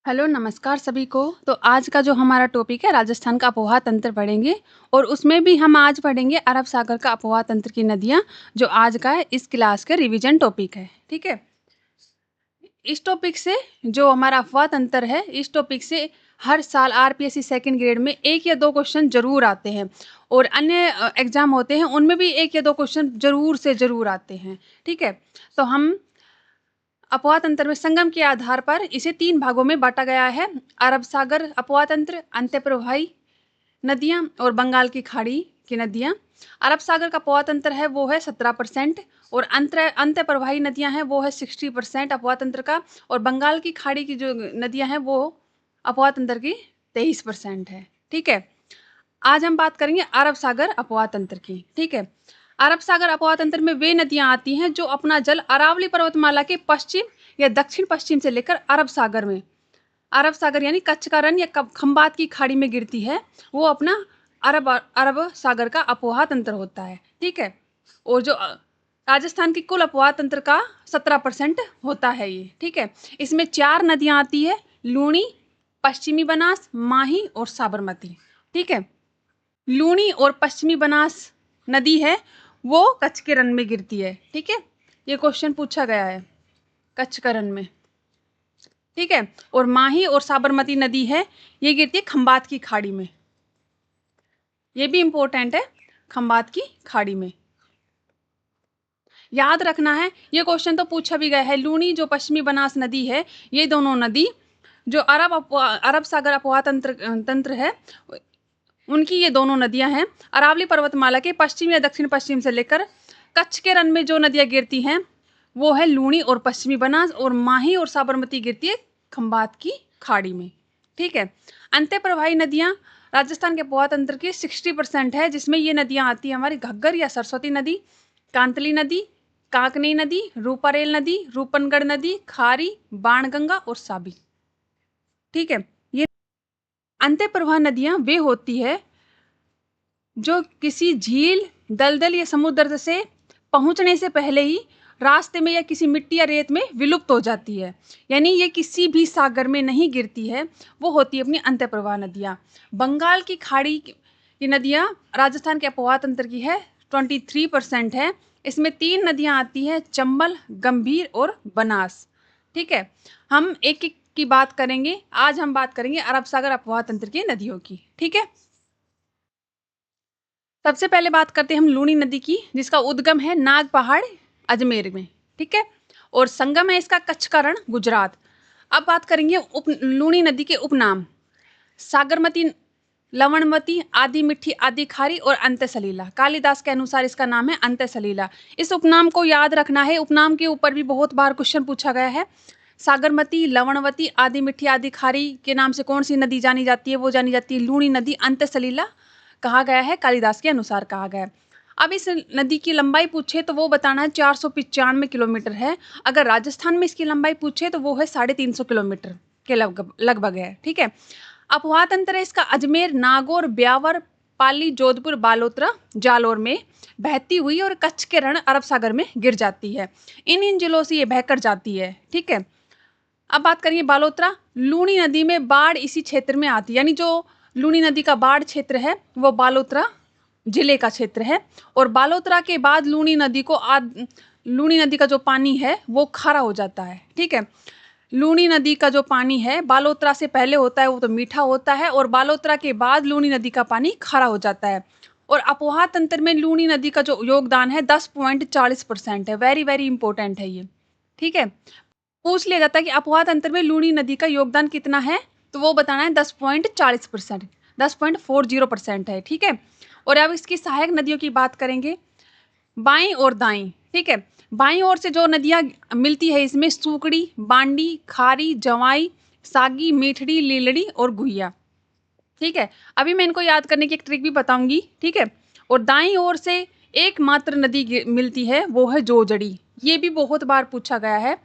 Hello, नमस्कार सभी को। तो आज का जो हमारा टॉपिक है राजस्थान का अपोहा तंत्र पढ़ेंगे और उसमें भी हम आज पढ़ेंगे अरब सागर का अपोहा तंत्र की नदियाँ जो आज का है इस क्लास का रिवीजन टॉपिक है। ठीक है, इस टॉपिक से जो हमारा अफवाह तंत्र है इस टॉपिक से हर साल आरपीएससी सेकंड ग्रेड में 1 या 2 क्वेश्चन जरूर आते हैं और अन्य एग्जाम होते हैं उनमें भी 1 या 2 क्वेश्चन जरूर से जरूर आते हैं। ठीक है, तो हम अपवाह तंत्र में संगम के आधार पर इसे 3 भागों में बांटा गया है। अरब सागर अपवाह तंत्र, अंतःप्रवाही नदियां और बंगाल की खाड़ी की नदियां। अरब सागर का अपवाह तंत्र है वो है 17% और अंतःप्रवाही नदियां हैं वो है 60% अपवाह तंत्र का, और बंगाल की खाड़ी की जो नदियां हैं वो अपवाह तंत्र की 23% है। ठीक है, आज हम बात करेंगे अरब सागर अपवाह तंत्र की। ठीक है, अरब सागर अपवाह तंत्र में वे नदियां आती हैं जो अपना जल अरावली पर्वतमाला के पश्चिम या दक्षिण पश्चिम से लेकर अरब सागर में, अरब सागर यानी कच्छ का रण या खंबात की खाड़ी में गिरती है, वो अपना अरब अरब सागर का अपवाह तंत्र होता है। ठीक है, और जो राजस्थान की कुल अपवाह तंत्र का 17% होता है ये। ठीक है, इसमें 4 नदियां आती है, लूणी, पश्चिमी बनास, माही और साबरमती। ठीक है, लूणी और पश्चिमी बनास नदी है वो कच्छ के रण में गिरती है। ठीक है, ये क्वेश्चन पूछा गया है कच्छ का रण में। ठीक है, और माही और साबरमती नदी है ये गिरती है खंबात की खाड़ी में, ये भी इंपॉर्टेंट है, खंबात की खाड़ी में याद रखना है। ये क्वेश्चन तो पूछा भी गया है। लूणी जो पश्चिमी बनास नदी है, ये दोनों नदी जो अरब सागर अपवाह तंत्र है उनकी ये दोनों नदियां हैं। अरावली पर्वतमाला के पश्चिम या दक्षिण पश्चिम से लेकर कच्छ के रण में जो नदियां गिरती हैं वो है लूणी और पश्चिमी बनास, और माही और साबरमती गिरती है खंबात की खाड़ी में। ठीक है, अंतःप्रवाही नदियां राजस्थान के अपवाह तंत्र की 60% है, जिसमें ये नदियां आती है हमारी घग्गर या सरस्वती नदी, कांतली नदी, काकनी नदी, रूपारेल नदी, रूपनगढ़ नदी, खारी, बाणगंगा और साबी। ठीक है, ये अंतःप्रवाह नदियां वे होती है जो किसी झील, दलदल या समुद्र से पहुंचने से पहले ही रास्ते में या किसी मिट्टी या रेत में विलुप्त हो जाती है, यानी ये किसी भी सागर में नहीं गिरती है, वो होती है अपनी अंतःप्रवाह नदियाँ। बंगाल की खाड़ी की नदियाँ राजस्थान के अपवाह तंत्र की है, 23% है। इसमें 3 नदियाँ आती हैं, चंबल, गंभीर और बनास। ठीक है, हम एक एक की बात करेंगे। आज हम बात करेंगे अरब सागर अपवाह तंत्र की नदियों की। ठीक है, सबसे पहले बात करते हैं हम लूणी नदी की, जिसका उद्गम है नाग पहाड़ अजमेर में। ठीक है, और संगम है इसका कच्छ का रण गुजरात। अब बात करेंगे लूणी नदी के उपनाम। सागरमती, लवणवती, आदि मिठी, आदि खारी और अंत्य सलीला। कालिदास के अनुसार इसका नाम है अंत्य सलीला। इस उपनाम को याद रखना है, उपनाम के ऊपर भी बहुत बार क्वेश्चन पूछा गया है। सागरमती, लवणवती, आदि मिठी, आदि खारी के नाम से कौन सी नदी जानी जाती है? वो जानी जाती है लूणी नदी। अंत्य सलीला कहा गया है, कालिदास के अनुसार कहा गया है। अब इस नदी की लंबाई पूछे तो वो बताना है 495 किलोमीटर है। अगर राजस्थान में इसकी लंबाई पूछे तो वो है 350 किलोमीटर के लगभग है। ठीक है, अपवाह तंत्र है इसका अजमेर, नागौर, ब्यावर, पाली, जोधपुर, बालोतरा, जालौर में बहती हुई और कच्छ के रण अरब सागर में गिर जाती है। इन जिलों से ये बहकर जाती है। ठीक है, अब बात करिए बालोतरा। लूणी नदी में बाढ़ इसी क्षेत्र में आती है, यानी जो लूणी नदी का बाढ़ क्षेत्र है वो बालोतरा जिले का क्षेत्र है। और बालोतरा के बाद लूणी नदी का जो पानी है वो खारा हो जाता है। ठीक है, लूणी नदी का जो पानी है बालोतरा से पहले होता है वो तो मीठा होता है, और बालोतरा के बाद लूणी नदी का पानी खारा हो जाता है। और अपवाह तंत्र में लूणी नदी का जो योगदान है 10.40% है। वेरी वेरी इंपॉर्टेंट है ये। ठीक है, पूछ लिया जाता है कि अपवाह तंत्र में लूणी नदी का योगदान कितना है, तो वो बताना है 10.40%, 10.40% है। ठीक है, और अब इसकी सहायक नदियों की बात करेंगे, बाईं और दाईं। ठीक है, बाईं ओर से जो नदियां मिलती है इसमें सूकड़ी, बांडी, खारी, जवाई, सागी, मीठड़ी, लीलड़ी और गुहिया। ठीक है, अभी मैं इनको याद करने की एक ट्रिक भी बताऊंगी। ठीक है, और दाईं ओर से एकमात्र नदी मिलती है वो है जोजड़ी। ये भी बहुत बार पूछा गया है।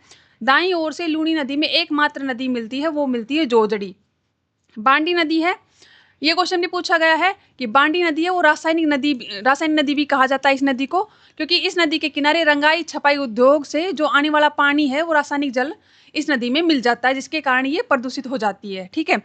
दाईं ओर से लूणी नदी में एकमात्र नदी मिलती है वो मिलती है जोजड़ी। बांडी नदी है ये क्वेश्चन भी पूछा गया है कि बांडी नदी है वो रासायनिक नदी भी कहा जाता है इस नदी को, क्योंकि इस नदी के किनारे रंगाई छपाई उद्योग से जो आने वाला पानी है वो रासायनिक जल इस नदी में मिल जाता है, जिसके कारण ये प्रदूषित हो जाती है। ठीक है,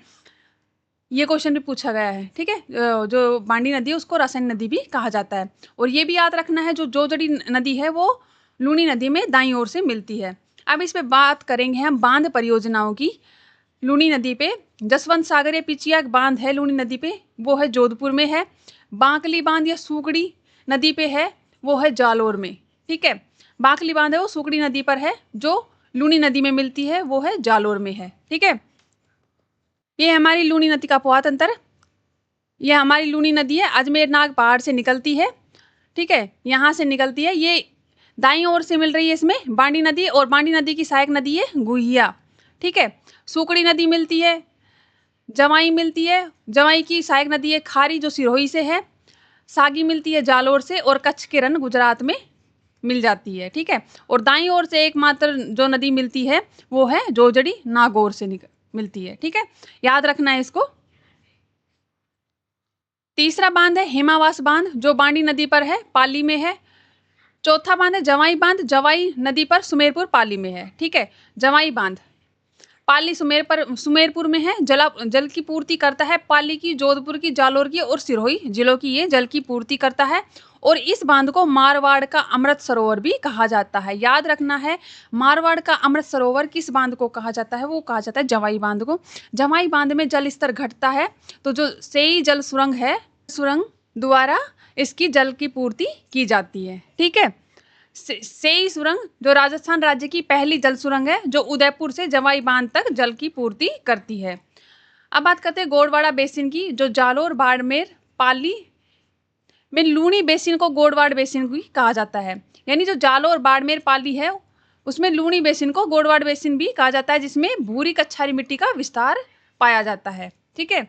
ये क्वेश्चन भी पूछा गया है। ठीक है, जो बांडी नदी है उसको रासायनिक नदी भी कहा जाता है। और ये भी याद रखना है जो जोजड़ी नदी है वो लूनी नदी में दाईं ओर से मिलती है। अब इस पे बात करेंगे हम बांध परियोजनाओं की। लूनी नदी पे जसवंत सागर या पिचिया बांध है लूनी नदी पे, वो है जोधपुर में है। बांकली बांध या सूगड़ी नदी पे है, वो है जालोर में। ठीक है, बांकली बांध है वो सूगड़ी नदी पर है, जो लूनी नदी में मिलती है वो है जालोर में है। ठीक है, ये हमारी लूनी नदी का अपवाद अंतर। ये हमारी लूनी नदी है, अजमेर नाग पहाड़ से निकलती है। ठीक है, यहाँ से निकलती है, ये दाईं ओर से मिल रही है इसमें बांडी नदी, और बांडी नदी की सहायक नदी है गुहिया। ठीक है, सूकड़ी नदी मिलती है, जवाई मिलती है, जवाई की सहायक नदी है खारी जो सिरोही से है, सागी मिलती है जालोर से, और कच्छ के रन गुजरात में मिल जाती है। ठीक है, और दाईं ओर से एकमात्र जो नदी मिलती है वो है जोजड़ी नागौर से मिलती है। ठीक है, याद रखना है इसको। तीसरा बांध है हेमावास बांध जो बांडी नदी पर है, पाली में है। चौथा बांध है जवाई बांध, जवाई नदी पर सुमेरपुर पाली में है। ठीक है, जवाई बांध पाली सुमेरपुर में है, जल की पूर्ति करता है पाली की, जोधपुर की, जालोर की और सिरोही जिलों की ये जल की पूर्ति करता है। और इस बांध को मारवाड़ का अमृत सरोवर भी कहा जाता है। याद रखना है, मारवाड़ का अमृत सरोवर किस बांध को कहा जाता है, वो कहा जाता है जवाई बांध को। जवाई बांध में जल स्तर घटता है, तो जो सेई जल सुरंग है, सुरंग द्वारा इसकी जल की पूर्ति की जाती है। ठीक है, सेई सुरंग जो राजस्थान राज्य की पहली जल सुरंग है, जो उदयपुर से जवाई बांध तक जल की पूर्ति करती है। अब बात करते हैं गोडवाड़ा बेसिन की, जो जालोर बाड़मेर पाली में लूनी बेसिन को गोडवाड़ बेसिन भी कहा जाता है। यानी जो जालोर बाड़मेर पाली है उसमें लूनी बेसिन को गोडवाड़ बेसिन भी कहा जाता है, जिसमें भूरी कच्छारी मिट्टी का विस्तार पाया जाता है। ठीक है,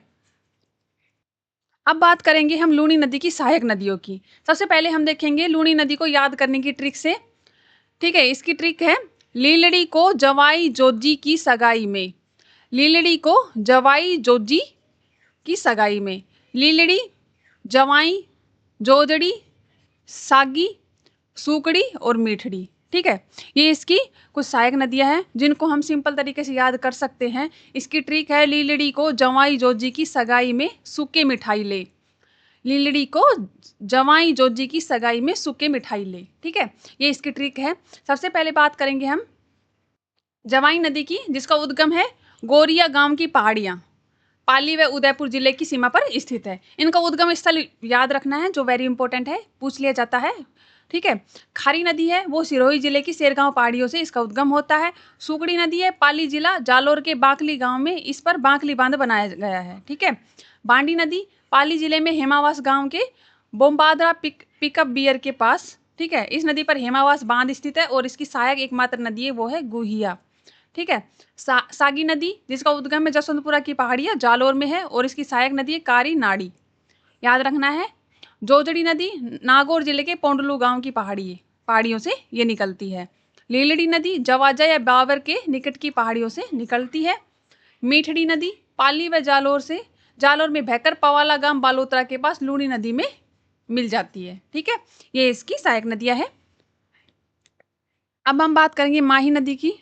अब बात करेंगे हम लूनी नदी की सहायक नदियों की। सबसे पहले हम देखेंगे लूनी नदी को याद करने की ट्रिक से। ठीक है, इसकी ट्रिक है लीलड़ी को जवाई जोजी की सगाई में, लीलड़ी को जवाई जोजी की सगाई में, लीलड़ी, जवाई, जोजड़ी, सागी, सूकड़ी और मीठड़ी। ठीक है, ये इसकी कुछ सहायक नदियां हैं जिनको हम सिंपल तरीके से याद कर सकते हैं। इसकी ट्रिक है लीलड़ी को जवाई जोजी की सगाई में सूखे मिठाई ले, लीलड़ी को जवाई जोजी की सगाई में सूखे मिठाई ले। ठीक है, ये इसकी ट्रिक है। सबसे पहले बात करेंगे हम जवाई नदी की, जिसका उद्गम है गोरिया गांव की पहाड़ियाँ, पाली व उदयपुर जिले की सीमा पर स्थित है। इनका उद्गम स्थल याद रखना है, जो वेरी इंपॉर्टेंट है, पूछ लिया जाता है। ठीक है, खारी नदी है वो सिरोही जिले की शेरगांव पहाड़ियों से इसका उद्गम होता है। सूकड़ी नदी है पाली जिला जालोर के बाकली गांव में, इस पर बाकली बांध बनाया गया है। ठीक है, बांडी नदी पाली जिले में हेमावास गांव के बोम्बादरा पिकअप बियर के पास। ठीक है, इस नदी पर हेमावास बांध स्थित है और इसकी सहायक एकमात्र नदी है वो है गुहिया। ठीक है, सागी नदी जिसका उद्गम है जसवंतपुरा की पहाड़ियाँ जालोर में है और इसकी सहायक नदी है कारी नाड़ी। याद रखना है, जोजड़ी नदी नागौर जिले के पोंडलू गांव की पहाड़ियों से ये निकलती है। लीलड़ी नदी जवाजा या बावर के निकट की पहाड़ियों से निकलती है। मीठड़ी नदी पाली व जालोर में बहकर पवाला गांव बालोतरा के पास लूनी नदी में मिल जाती है। ठीक है, ये इसकी सहायक नदियां हैं। अब हम बात करेंगे माही नदी की।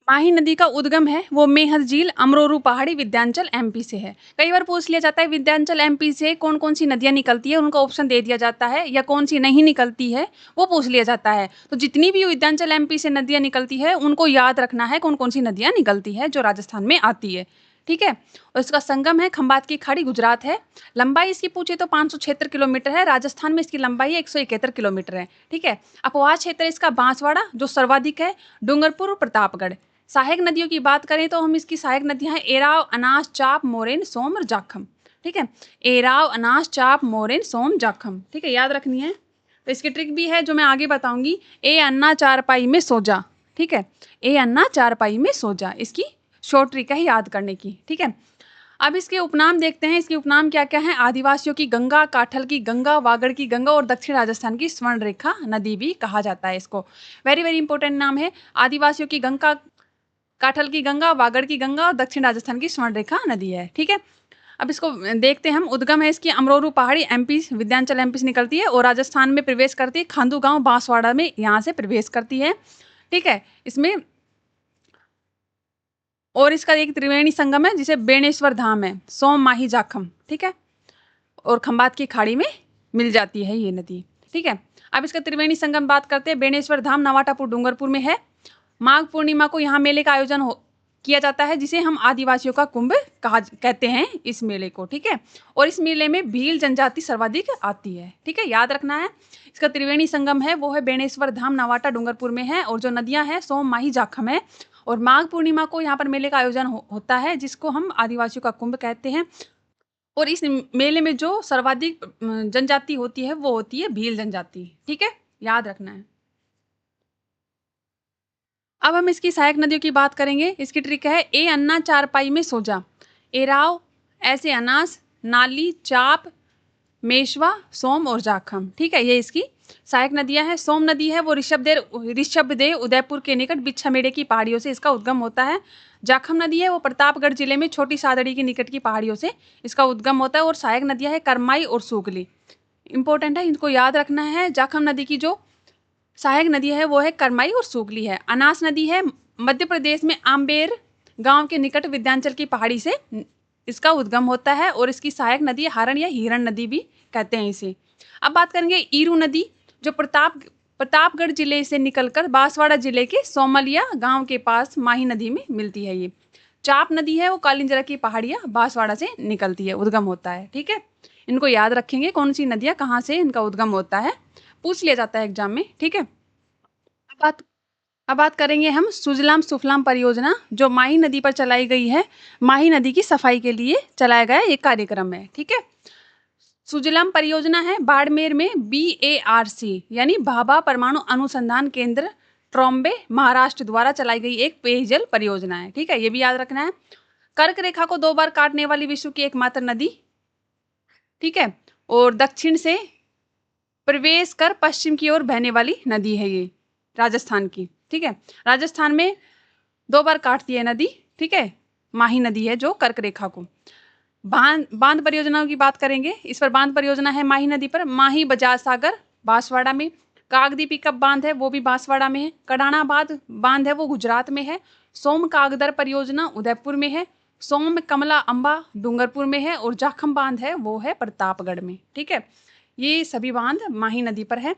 माही नदी का उद्गम है वो मेहर झील अमरोरू पहाड़ी विंध्याचल एमपी से है। कई बार पूछ लिया जाता है विंध्याचल एमपी से कौन कौन सी नदियां निकलती है, उनका ऑप्शन दे दिया जाता है, या कौन सी नहीं निकलती है वो पूछ लिया जाता है। तो जितनी भी विंध्याचल एमपी से नदियां निकलती है उनको याद रखना है कौन कौन सी नदियां निकलती है जो राजस्थान में आती है। ठीक है, और इसका संगम है खंबात की खाड़ी गुजरात है। लंबाई इसकी पूछे तो 576 किलोमीटर है, राजस्थान में इसकी लंबाई 171 किलोमीटर है। ठीक है, अपवास क्षेत्र इसका बांसवाड़ा जो सर्वाधिक है, डूंगरपुर और प्रतापगढ़। सहायक नदियों की बात करें तो हम इसकी सहायक नदियां हैं एराव, अनास, चाप, मोरेन, सोम और जाखम। ठीक है, एराव, अनास, चाप, मोरेन, सोम, जाखम। ठीक है, याद रखनी है। तो इसकी ट्रिक भी है जो मैं आगे बताऊंगी। ए अन्ना चारपाई में सो जा। ठीक है, ए अन्ना चारपाई में सो जा, इसकी शॉर्ट ट्रिक है याद करने की। ठीक है, अब इसके उपनाम देखते हैं। इसके उपनाम क्या क्या है? आदिवासियों की गंगा, काठल की गंगा, वागड़ की गंगा और दक्षिण राजस्थान की स्वर्ण रेखा नदी भी कहा जाता है इसको। वेरी वेरी इंपॉर्टेंट नाम है। आदिवासियों की गंगा काठल की गंगा, वागड़ की गंगा और दक्षिण राजस्थान की स्वर्णरेखा नदी है। ठीक है, अब इसको देखते हैं हम। उद्गम है इसकी अमरोरू पहाड़ी एमपी, विंध्याचल एमपी से निकलती है और राजस्थान में प्रवेश करती है खांडू गांव बांसवाड़ा में, यहाँ से प्रवेश करती है। ठीक है, इसमें और इसका एक त्रिवेणी संगम है जिसे बेणेश्वर धाम है, सोम माही जाखम। ठीक है, और खंबात की खाड़ी में मिल जाती है ये नदी। ठीक है, अब इसका त्रिवेणी संगम बात करते हैं। बेणेश्वर धाम नवाटापुर डूंगरपुर में है। माघ पूर्णिमा को यहाँ मेले का आयोजन किया जाता है जिसे हम आदिवासियों का कुंभ कहते हैं इस मेले को। ठीक है, और इस मेले में भील जनजाति सर्वाधिक आती है। ठीक है, याद रखना है। इसका त्रिवेणी संगम है वो है बेणेश्वर धाम नवाटा डूंगरपुर में है, और जो नदियां हैं सोम माही जाखम है। और माघ पूर्णिमा को यहाँ पर मेले का आयोजन होता है जिसको हम आदिवासियों का कुंभ कहते हैं। और इस मेले में जो सर्वाधिक जनजाति होती है वो होती है भील जनजाति। ठीक है, याद रखना है। अब हम इसकी सहायक नदियों की बात करेंगे। इसकी ट्रिक है ए अन्ना चारपाई में सो जा, एराव, ऐसे अनास, नाली, चाप, मेशवा, सोम और जाखम। ठीक है, ये इसकी सहायक नदियां हैं। सोम नदी है वो ऋषभदेव उदयपुर के निकट बिच्छमेड़े की पहाड़ियों से इसका उद्गम होता है। जाखम नदी है वो प्रतापगढ़ जिले में छोटी सादड़ी के निकट की पहाड़ियों से इसका उद्गम होता है। और सहायक नदियां है करमाई और सूगली। इंपॉर्टेंट है, इनको याद रखना है। जाखम नदी की जो सहायक नदी है वो है करमाई और सूगली है। अनास नदी है मध्य प्रदेश में आम्बेर गांव के निकट विंध्याचल की पहाड़ी से इसका उद्गम होता है। और इसकी सहायक नदी हारण या हिरण नदी भी कहते हैं इसे। अब बात करेंगे ईरू नदी, जो प्रतापगढ़ जिले से निकलकर बांसवाड़ा जिले के सोमलिया गांव के पास माही नदी में मिलती है। ये चाप नदी है वो कालिंजरा की पहाड़ियां बांसवाड़ा से निकलती है, उद्गम होता है। ठीक है, इनको याद रखेंगे कौन सी नदियां कहाँ से इनका उद्गम होता है, पूछ लिया जाता है एग्जाम में। ठीक है, अब बात करेंगे हम सुजलाम सुफलाम परियोजना, जो माही नदी पर चलाई गई है। माही नदी की सफाई के लिए चलाया गया एक कार्यक्रम है। ठीक है, सुजलाम परियोजना है बाड़मेर में BARC यानी भाभा परमाणु अनुसंधान केंद्र ट्रॉम्बे महाराष्ट्र द्वारा चलाई गई एक पेयजल परियोजना है। ठीक है, ये भी याद रखना है। कर्क रेखा को 2 बार काटने वाली विश्व की एकमात्र नदी। ठीक है, और दक्षिण से प्रवेश कर पश्चिम की ओर बहने वाली नदी है ये राजस्थान की। ठीक है, राजस्थान में 2 बार काटती है नदी। ठीक है, माही नदी है जो कर्क रेखा को। बांध परियोजनाओं की बात करेंगे। इस पर बांध परियोजना है माही नदी पर माही बजाज सागर बांसवाड़ा में। कागदी पिकअप बांध है वो भी बांसवाड़ा में है। कडाना बांध है वो गुजरात में है। सोम कागदर परियोजना उदयपुर में है। सोम कमला अंबा डूंगरपुर में है। और जाखम बांध है वो है प्रतापगढ़ में। ठीक है, ये सभी बांध माही नदी पर है।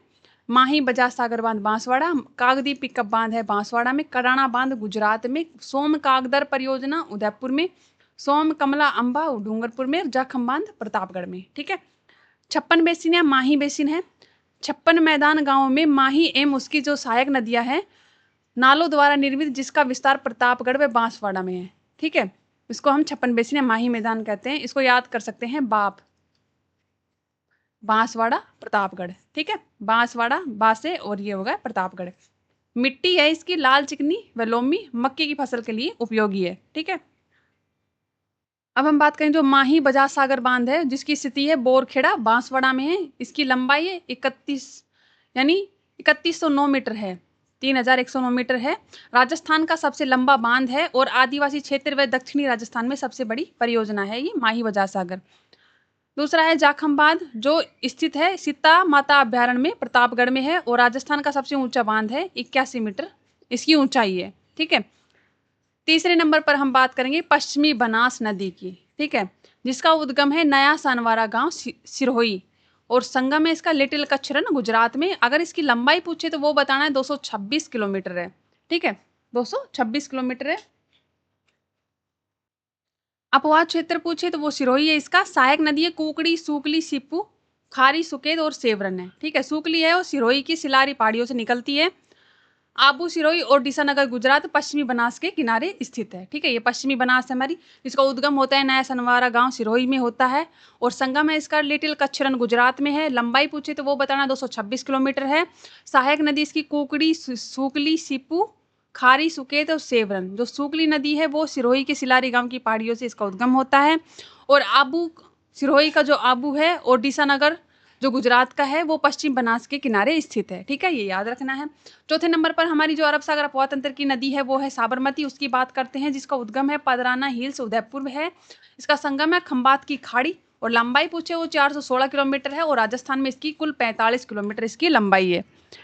माही बजाज सागर बांध बांसवाड़ा, कागदी पिकअप बांध है बांसवाड़ा में, कडाना बांध गुजरात में, सोम कागदर परियोजना उदयपुर में, सोम कमला अंबा डूंगरपुर में, जाखम बांध प्रतापगढ़ में। ठीक है, 56 बेसिन या माही बेसिन है। 56 मैदान गांव में माही एवं उसकी जो सहायक नदियां हैं नालों द्वारा निर्मित, जिसका विस्तार प्रतापगढ़ व बांसवाड़ा में है। ठीक है, इसको हम 56 बेसिन या माही मैदान कहते हैं। इसको याद कर सकते हैं बांसवाड़ा प्रतापगढ़। ठीक है, बांसवाड़ा बासे और ये होगा प्रतापगढ़। मिट्टी है इसकी लाल चिकनी व लोमी, मक्के की फसल के लिए उपयोगी है। ठीक है, अब हम बात करें जो माही बजाज सागर बांध है जिसकी स्थिति है बोरखेड़ा बांसवाड़ा में है। इसकी लंबाई है 3109 मीटर है, 3109 मीटर है। राजस्थान का सबसे लंबा बांध है और आदिवासी क्षेत्र व दक्षिणी राजस्थान में सबसे बड़ी परियोजना है ये माही बजाज सागर। दूसरा है जाखम बांध जो स्थित है सीता माता अभ्यारण्य में प्रतापगढ़ में है और राजस्थान का सबसे ऊंचा बांध है, 81 मीटर इसकी ऊंचाई है। ठीक है, तीसरे नंबर पर हम बात करेंगे पश्चिमी बनास नदी की। ठीक है, जिसका उद्गम है नया सानवारा गांव सिरोही और संगम है इसका लिटिल कच्छरन गुजरात में। अगर इसकी लंबाई पूछे तो वो बताना है 226 किलोमीटर है। ठीक है, 226 किलोमीटर है। अपवाद क्षेत्र पूछे तो वो सिरोही है इसका। सहायक नदी है कुकड़ी, सूकली, सिप्पू, खारी, सुकेद और सेवरन है। ठीक है, सूकली है और सिरोही की सिलारी पहाड़ियों से निकलती है। आबू सिरोही और डिसानगर गुजरात पश्चिमी बनास के किनारे स्थित है। ठीक है, ये पश्चिमी बनास है हमारी, जिसका उद्गम होता है नया सनवारा गांव सिरोही में होता है और संगम है इसका लिटिल कच्छरन गुजरात में है। लंबाई पूछे तो वो बताना 226 किलोमीटर है। सहायक नदी इसकी कुकड़ी, सूकली, सिप्पू, खारी, सुकेत और सेवरन। जो सूकली नदी है वो सिरोही के सिलारी गांव की पहाड़ियों से इसका उद्गम होता है। और आबू सिरोही का जो आबू है और डिसानगर जो गुजरात का है वो पश्चिम बनास के किनारे स्थित है। ठीक है, ये याद रखना है। चौथे नंबर पर हमारी जो अरब सागर अफवाह तंत्र की नदी है वो है साबरमती, उसकी बात करते हैं, जिसका उद्गम है पदराना हिल्स उदयपुर में है। इसका संगम है खंबात की खाड़ी और लंबाई पूछे वो 416 किलोमीटर है और राजस्थान में इसकी कुल 45 किलोमीटर इसकी लंबाई है।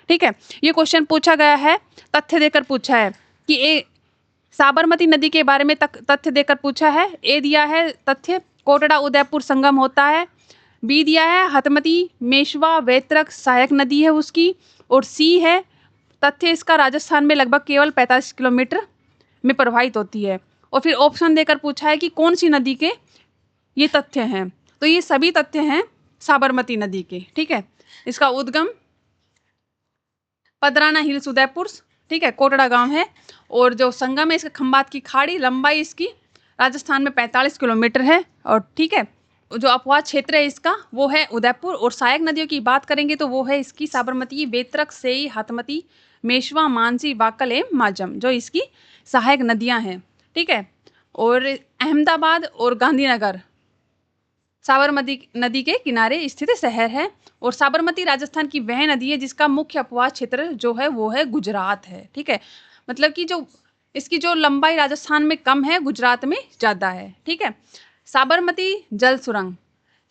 ठीक है, ये क्वेश्चन पूछा गया है, तथ्य देकर पूछा है कि ए साबरमती नदी के बारे में तथ्य देकर पूछा है। ए दिया है तथ्य कोटड़ा उदयपुर संगम होता है। बी दिया है हथमती मेशवा वेत्रक सहायक नदी है उसकी। और सी है तथ्य इसका राजस्थान में लगभग केवल 45 किलोमीटर में प्रवाहित होती है। और फिर ऑप्शन देकर पूछा है कि कौन सी नदी के ये तथ्य हैं। तो ये सभी तथ्य हैं साबरमती नदी के। ठीक है, इसका उद्गम पदराना हिल्स उदयपुर, ठीक है, कोटड़ा गांव है। और जो संगम है इसका खंबात की खाड़ी, लंबाई इसकी राजस्थान में 45 किलोमीटर है। और ठीक है, जो अपवाद क्षेत्र है इसका वो है उदयपुर। और सहायक नदियों की बात करेंगे तो वो है इसकी साबरमती, वेत्रक, सेई, हथमती, मेशवा, मानसी, वाकल एवं माजम, जो इसकी सहायक नदियां हैं। ठीक है, और अहमदाबाद और गांधीनगर साबरमती नदी के किनारे स्थित शहर है। और साबरमती राजस्थान की वह नदी है जिसका मुख्य अपवाह क्षेत्र जो है वो है गुजरात है। ठीक है, मतलब कि जो इसकी जो लंबाई राजस्थान में कम है, गुजरात में ज़्यादा है। ठीक है, साबरमती जल सुरंग,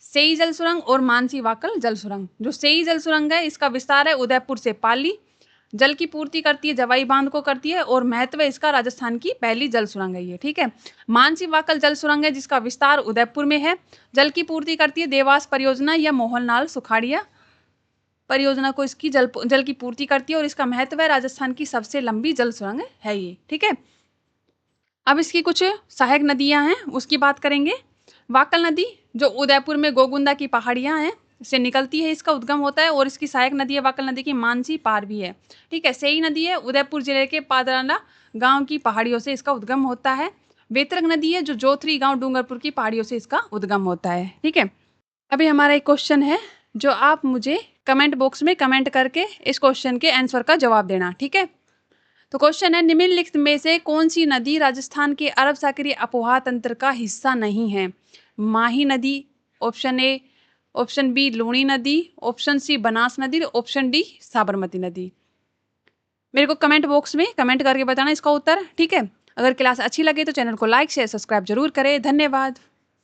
सेई जल सुरंग और मानसी वाकल जल सुरंग। जो सेई जल सुरंग है इसका विस्तार है उदयपुर से पाली, जल की पूर्ति करती है, जवाई बांध को करती है और महत्व इसका राजस्थान की पहली जल सुरंग है ये। ठीक है, मानसी वाकल जल सुरंग है जिसका विस्तार उदयपुर में है, जल की पूर्ति करती है देवास परियोजना या मोहनलाल सुखाड़िया परियोजना को इसकी जल की पूर्ति करती है और इसका महत्व है राजस्थान की सबसे लंबी जल सुरंग है ये। ठीक है, अब इसकी कुछ सहायक नदियां हैं उसकी बात करेंगे। वाकल नदी जो उदयपुर में गोगुंदा की पहाड़ियां हैं से निकलती है, इसका उद्गम होता है और इसकी सहायक नदी है वाकल नदी की मानसी पार भी है। ठीक है, सेई नदी है उदयपुर जिले के पादराना गांव की पहाड़ियों से इसका उद्गम होता है। वेत्रक नदी है जो जोथरी गांव डूंगरपुर की पहाड़ियों से इसका उद्गम होता है। ठीक है, अभी हमारा एक क्वेश्चन है जो आप मुझे कमेंट बॉक्स में कमेंट करके इस क्वेश्चन के आंसर का जवाब देना। ठीक है, तो क्वेश्चन है निम्नलिखित में से कौन सी नदी राजस्थान के अरब सागरीय अपवाह तंत्र का हिस्सा नहीं है। माही नदी, option A, option B Luni नदी, ऑप्शन सी बनास नदी, ऑप्शन डी साबरमती नदी। मेरे को कमेंट बॉक्स में कमेंट करके बताना इसका उत्तर। ठीक है, अगर क्लास अच्छी लगे तो चैनल को लाइक शेयर सब्सक्राइब जरूर करें। धन्यवाद।